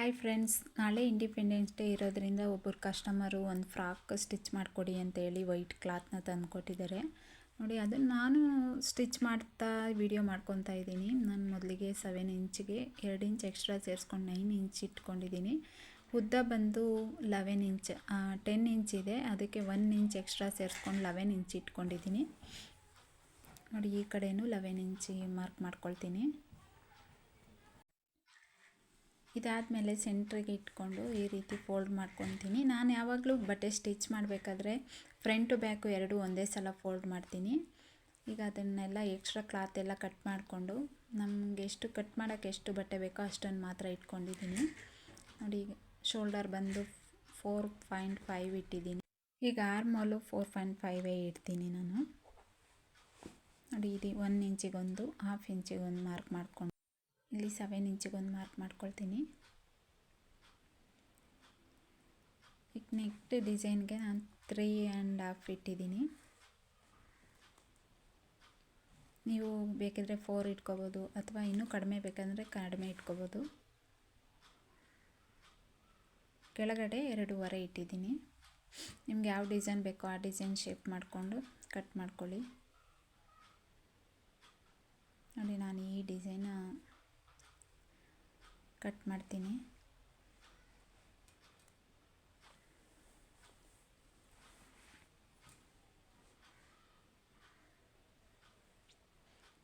Hi friends, ನಾಳೆ independence day ಇರೋದ್ರಿಂದ ಒಬ್ಬರು ಕಸ್ಟಮರು ಒಂದು ಫ್ರಾಕ್ ಸ್ಟಿಚ್ ಮಾಡಿಕೊಡಿ ಅಂತೇಳಿ ವೈಟ್ ಕ್ಲಾತ್ನ ತಂದು ಕೊಟ್ಟಿದ್ದಾರೆ. ನೋಡಿ, ಅದನ್ನು ನಾನು ಸ್ಟಿಚ್ ಮಾಡ್ತಾ ವಿಡಿಯೋ ಮಾಡ್ಕೊತಾ ಇದ್ದೀನಿ. ನಾನು ಮೊದಲಿಗೆ 7 ಇಂಚಿಗೆ 2 ಇಂಚ್ ಎಕ್ಸ್ಟ್ರಾ ಸೇರಿಸ್ಕೊಂಡು 9 ಇಂಚ್ ಇಟ್ಕೊಂಡಿದ್ದೀನಿ. ಉದ್ದ ಬಂದು 11 ಇಂಚ್ 10 ಇಂಚ್ ಇದೆ, ಅದಕ್ಕೆ 1 ಇಂಚ್ ಎಕ್ಸ್ಟ್ರಾ ಸೇರಿಸ್ಕೊಂಡು 11 ಇಂಚ್ ಇಟ್ಕೊಂಡಿದ್ದೀನಿ. ನೋಡಿ, ಈ ಕಡೆಯೂ 11 ಇಂಚ್ ಮಾರ್ಕ್ ಮಾಡ್ಕೊಳ್ತೀನಿ. ಇದಾದಮೇಲೆ ಸೆಂಟ್ರಿಗೆ ಇಟ್ಕೊಂಡು ಈ ರೀತಿ ಫೋಲ್ಡ್ ಮಾಡ್ಕೊತೀನಿ. ನಾನು ಯಾವಾಗಲೂ ಬಟ್ಟೆ ಸ್ಟಿಚ್ ಮಾಡಬೇಕಾದ್ರೆ ಫ್ರಂಟು ಬ್ಯಾಕು ಎರಡೂ ಒಂದೇ ಸಲ ಫೋಲ್ಡ್ ಮಾಡ್ತೀನಿ. ಈಗ ಅದನ್ನೆಲ್ಲ ಎಕ್ಸ್ಟ್ರಾ ಕ್ಲಾತ್ ಎಲ್ಲ ಕಟ್ ಮಾಡಿಕೊಂಡು ನಮಗೆ ಎಷ್ಟು ಕಟ್ ಮಾಡೋಕ್ಕೆ ಎಷ್ಟು ಬಟ್ಟೆ ಬೇಕೋ ಅಷ್ಟನ್ನು ಮಾತ್ರ ಇಟ್ಕೊಂಡಿದ್ದೀನಿ. ನೋಡಿ, ಶೋಲ್ಡರ್ ಬಂದು 4.5 ಇಟ್ಟಿದ್ದೀನಿ. ಈಗ ಆರ್ಮೋಲು 4.5 ಇಡ್ತೀನಿ ನಾನು. ನೋಡಿ, ಇದು 1 ಇಂಚಿಗೊಂದು, 1/2 ಇಂಚಿಗೊಂದು ಮಾರ್ಕ್ ಮಾಡ್ಕೊಂಡು ಇಲ್ಲಿ 7 ಇಂಚಿಗೊಂದು ಮಾರ್ಕ್ ಮಾಡ್ಕೊಳ್ತೀನಿ. ಈಗ ನೆಕ್ಸ್ಟ್ ಡಿಸೈನ್ಗೆ ನಾನು 3.5 ಇಟ್ಟಿದ್ದೀನಿ. ನೀವು ಬೇಕಿದ್ರೆ 4 ಇಟ್ಕೋಬೋದು, ಅಥವಾ ಇನ್ನೂ ಕಡಿಮೆ ಬೇಕಂದರೆ ಕಡಿಮೆ ಇಟ್ಕೋಬೋದು. ಕೆಳಗಡೆ 2.5 ಇಟ್ಟಿದ್ದೀನಿ. ನಿಮ್ಗೆ ಯಾವ ಡಿಸೈನ್ ಬೇಕೋ ಆ ಡಿಸೈನ್ ಶೇಪ್ ಮಾಡಿಕೊಂಡು ಕಟ್ ಮಾಡ್ಕೊಳ್ಳಿ. ನೋಡಿ, ನಾನು ಈ ಡಿಸೈನ ಕಟ್ ಮಾಡ್ತೀನಿ.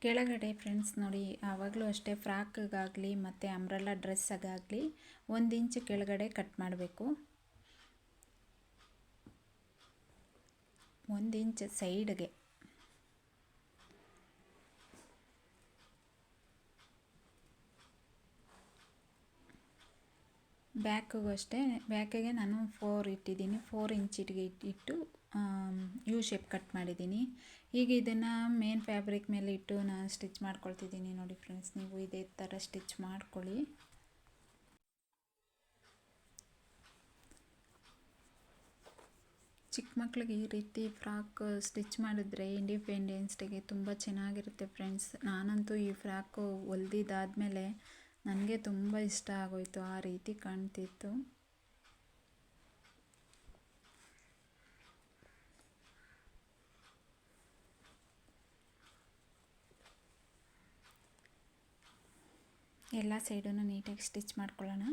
ಕೆಳಗಡೆ ಫ್ರೆಂಡ್ಸ್ ನೋಡಿ, ಆವಾಗಲೂ ಅಷ್ಟೇ ಫ್ರಾಕ್ಗಾಗಲಿ ಮತ್ತು ಅಂಬ್ರೆಲಾ ಡ್ರೆಸ್ಸಾಗಲಿ 1 ಇಂಚ್ ಕೆಳಗಡೆ ಕಟ್ ಮಾಡಬೇಕು. 1 ಇಂಚ್ ಸೈಡ್ಗೆ. ಬ್ಯಾಕಿಗೂ ಅಷ್ಟೇ, ಬ್ಯಾಕಿಗೆ ನಾನು 4 ಇಟ್ಟಿದ್ದೀನಿ. 4 ಇಂಚಿಗೆ ಇಟ್ಟು ಯು ಶೇಪ್ ಕಟ್ ಮಾಡಿದ್ದೀನಿ. ಈಗ ಇದನ್ನು ಮೇನ್ ಫ್ಯಾಬ್ರಿಕ್ ಮೇಲೆ ಇಟ್ಟು ನಾನು ಸ್ಟಿಚ್ ಮಾಡ್ಕೊಳ್ತಿದ್ದೀನಿ. ನೋಡಿ ಫ್ರೆಂಡ್ಸ್, ನೀವು ಇದೇ ಥರ ಸ್ಟಿಚ್ ಮಾಡ್ಕೊಳ್ಳಿ. ಚಿಕ್ಕ ಮಕ್ಕಳಿಗೆ ಈ ರೀತಿ ಫ್ರಾಕ್ ಸ್ಟಿಚ್ ಮಾಡಿದ್ರೆ ಇಂಡಿಪೆಂಡೆನ್ಸ್ ಡೇಗೆ ತುಂಬ ಚೆನ್ನಾಗಿರುತ್ತೆ ಫ್ರೆಂಡ್ಸ್. ನಾನಂತೂ ಈ ಫ್ರಾಕು ಹೊಲ್ದಿದ್ದಾದಮೇಲೆ ನನಗೆ ತುಂಬ ಇಷ್ಟ ಆಗೋಯಿತು, ಆ ರೀತಿ ಕಾಣ್ತಿತ್ತು. ಎಲ್ಲ ಸೈಡನ್ನು ನೀಟಾಗಿ ಸ್ಟಿಚ್ ಮಾಡ್ಕೊಳ್ಳೋಣ.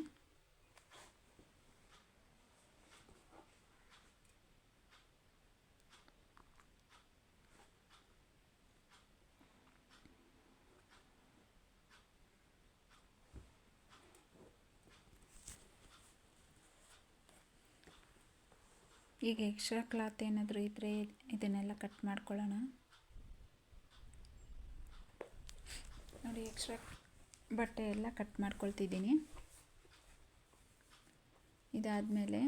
ಈಗ ಎಕ್ಸ್ಟ್ರಾ ಕ್ಲಾತ್ ಏನಾದರೂ ಇದ್ದರೆ ಇದನ್ನೆಲ್ಲ ಕಟ್ ಮಾಡ್ಕೊಳ್ಳೋಣ. ನೋಡಿ, ಎಕ್ಸ್ಟ್ರಾ ಬಟ್ಟೆ ಎಲ್ಲ ಕಟ್ ಮಾಡ್ಕೊಳ್ತಿದ್ದೀನಿ. ಇದಾದಮೇಲೆ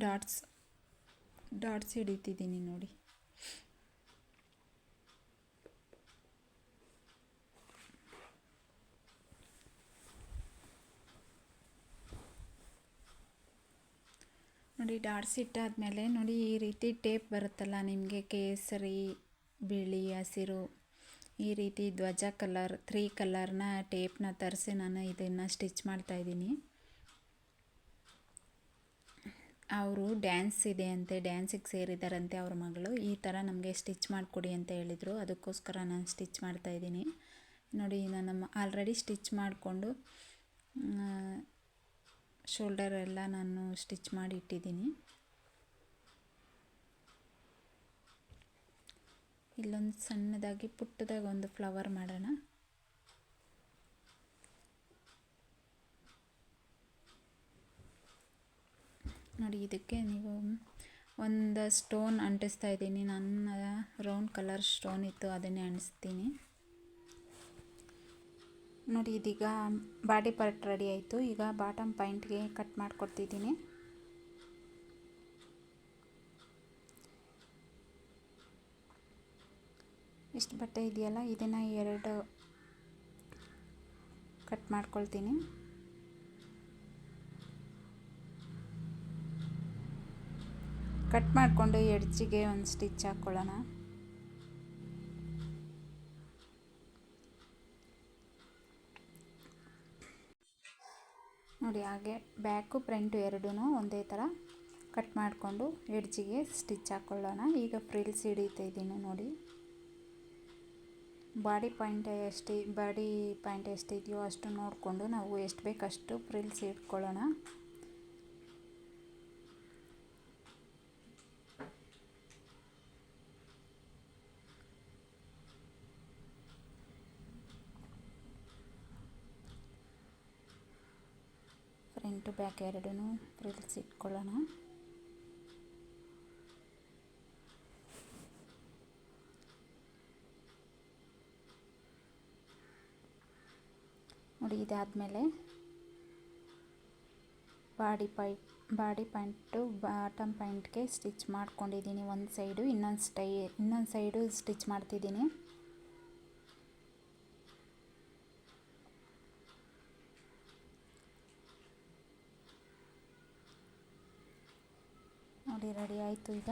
ಡಾಟ್ಸ್ ಹಿಡಿತಿದ್ದೀನಿ. ನೋಡಿ, ಡಾಟ್ಸ್ ಇಟ್ಟಾದಮೇಲೆ ನೋಡಿ, ಈ ರೀತಿ ಟೇಪ್ ಬರುತ್ತಲ್ಲ ನಿಮಗೆ, ಕೇಸರಿ, ಬಿಳಿ, ಹಸಿರು, ಈ ರೀತಿ ಧ್ವಜ ಕಲರ್ 3 ಕಲರ್ನ ಟೇಪ್ನ ತರಿಸಿ ನಾನು ಇದನ್ನು ಸ್ಟಿಚ್ ಮಾಡ್ತಾಯಿದ್ದೀನಿ. ಅವರು ಡ್ಯಾನ್ಸ್ ಇದೆ ಅಂತೆ, ಡ್ಯಾನ್ಸಿಗೆ ಸೇರಿದಾರಂತೆ ಅವ್ರ ಮಗಳು. ಈ ಥರ ನಮಗೆ ಸ್ಟಿಚ್ ಮಾಡಿಕೊಡಿ ಅಂತ ಹೇಳಿದರು, ಅದಕ್ಕೋಸ್ಕರ ನಾನು ಸ್ಟಿಚ್ ಮಾಡ್ತಾಯಿದ್ದೀನಿ. ನೋಡಿ, ನಾನು ಆಲ್ರೆಡಿ ಸ್ಟಿಚ್ ಮಾಡಿಕೊಂಡು ಶೋಲ್ಡರ್ ಎಲ್ಲ ನಾನು ಸ್ಟಿಚ್ ಮಾಡಿ ಇಟ್ಟಿದ್ದೀನಿ. ಇಲ್ಲೊಂದು ಸಣ್ಣದಾಗಿ ಪುಟ್ಟದಾಗಿ ಒಂದು ಫ್ಲವರ್ ಮಾಡೋಣ. ನೋಡಿ, ಇದಕ್ಕೆ ನೀವು ಒಂದು ಸ್ಟೋನ್ ಅಂಟಿಸ್ತಾ ಇದ್ದೀನಿ. ನನ್ನ ರೌಂಡ್ ಕಲರ್ ಸ್ಟೋನ್ ಇತ್ತು, ಅದನ್ನೇ ಅಂಟಿಸ್ತೀನಿ. ನೋಡಿ, ಇದೀಗ ಬಾಡಿ ಪಾರ್ಟ್ ರೆಡಿ ಆಯಿತು. ಈಗ ಬಾಟಮ್ ಪಾಯಿಂಟ್ಗೆ ಕಟ್ ಮಾಡಿಕೊಡ್ತಿದ್ದೀನಿ. ಇಷ್ಟು ಬಟ್ಟೆ ಇದೆಯಲ್ಲ, ಇದನ್ನು 2 ಕಟ್ ಮಾಡ್ಕೊಳ್ತೀನಿ. ಕಟ್ ಮಾಡಿಕೊಂಡು ಎಡ್ಜಿಗೆ ಒಂದು ಸ್ಟಿಚ್ ಹಾಕ್ಕೊಳ್ಳೋಣ. ನೋಡಿ. ಹಾಗೆ ಬ್ಯಾಕು ಫ್ರಂಟು ಎರಡೂ ಒಂದೇ ಥರ ಕಟ್ ಮಾಡಿಕೊಂಡು ಎಡ್ಜಿಗೆ ಸ್ಟಿಚ್ ಹಾಕ್ಕೊಳ್ಳೋಣ. ಈಗ ಫ್ರಿಲ್ಸ್ ಹಿಡಿತಾ ಇದ್ದೀನಿ ನೋಡಿ. ಬಾಡಿ ಪಾಯಿಂಟ್ ಎಷ್ಟಿದೆಯೋ ಅಷ್ಟು ನೋಡಿಕೊಂಡು ನಾವು ಎಷ್ಟು ಬೇಕಷ್ಟು ಫ್ರಿಲ್ಸ್ ಇಟ್ಕೊಳ್ಳೋಣ. ಫ್ರಂಟು ಬ್ಯಾಕ್ ಎರಡೂ ಫ್ರಿಲ್ಸ್ ಇಟ್ಕೊಳ್ಳೋಣ. ನೋಡಿ, ಇದಾದಮೇಲೆ ಬಾಡಿ ಪಾಯಿಂಟು ಬಾಟಮ್ ಪಾಯಿಂಟ್ಗೆ ಸ್ಟಿಚ್ ಮಾಡ್ಕೊಂಡಿದ್ದೀನಿ ಒಂದು ಸೈಡು. ಇನ್ನೊಂದು ಸೈಡು ಸ್ಟಿಚ್ ಮಾಡ್ತಿದ್ದೀನಿ. ನೋಡಿ, ರೆಡಿ ಆಯಿತು. ಈಗ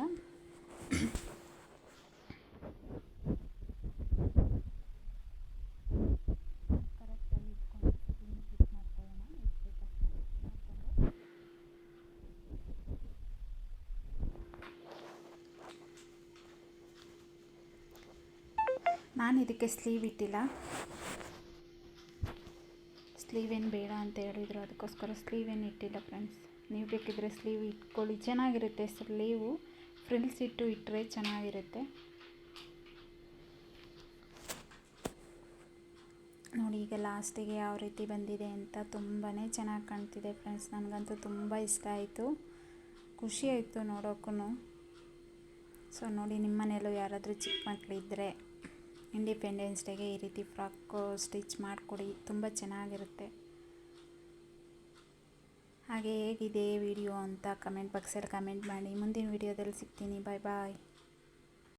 ನಾನು ಇದಕ್ಕೆ ಸ್ಲೀವ್ ಇಟ್ಟಿಲ್ಲ. ಸ್ಲೀವ್ ಏನು ಬೇಡ ಅಂತ ಹೇಳಿದ್ರು, ಅದಕ್ಕೋಸ್ಕರ ಸ್ಲೀವ್ ಏನು ಇಟ್ಟಿಲ್ಲ ಫ್ರೆಂಡ್ಸ್. ನೀವು ಬೇಕಿದ್ರೆ ಸ್ಲೀವ್ ಇಟ್ಕೊಳ್ಳಿ, ಚೆನ್ನಾಗಿರುತ್ತೆ. ಸ್ಲೀವು ಫ್ರಿಲ್ಸ್ ಇಟ್ಟರೆ ಚೆನ್ನಾಗಿರುತ್ತೆ. ನೋಡಿ, ಈಗ ಲಾಸ್ಟಿಗೆ ಯಾವ ರೀತಿ ಬಂದಿದೆ ಅಂತ. ತುಂಬಾ ಚೆನ್ನಾಗಿ ಕಾಣ್ತಿದೆ ಫ್ರೆಂಡ್ಸ್. ನನಗಂತೂ ತುಂಬ ಇಷ್ಟ ಆಯಿತು, ಖುಷಿ ಆಯಿತು ನೋಡೋಕ್ಕೂ. ಸೊ ನೋಡಿ, ನಿಮ್ಮ ಮನೆಯಲ್ಲೂ ಯಾರಾದರೂ ಚಿಕ್ಕ ಮಕ್ಕಳಿದ್ದರೆ ಇಂಡಿಪೆಂಡೆನ್ಸ್ ಡೇಗೆ ಈ ರೀತಿ ಫ್ರಾಕು ಸ್ಟಿಚ್ ಮಾಡಿಕೊಡಿ, ತುಂಬ ಚೆನ್ನಾಗಿರುತ್ತೆ. ಹಾಗೆ ಹೇಗಿದೆ ವಿಡಿಯೋ ಅಂತ ಕಮೆಂಟ್ ಬಾಕ್ಸಲ್ಲಿ ಕಮೆಂಟ್ ಮಾಡಿ. ಮುಂದಿನ ವಿಡಿಯೋದಲ್ಲಿ ಸಿಗ್ತೀನಿ. ಬಾಯ್ ಬಾಯ್.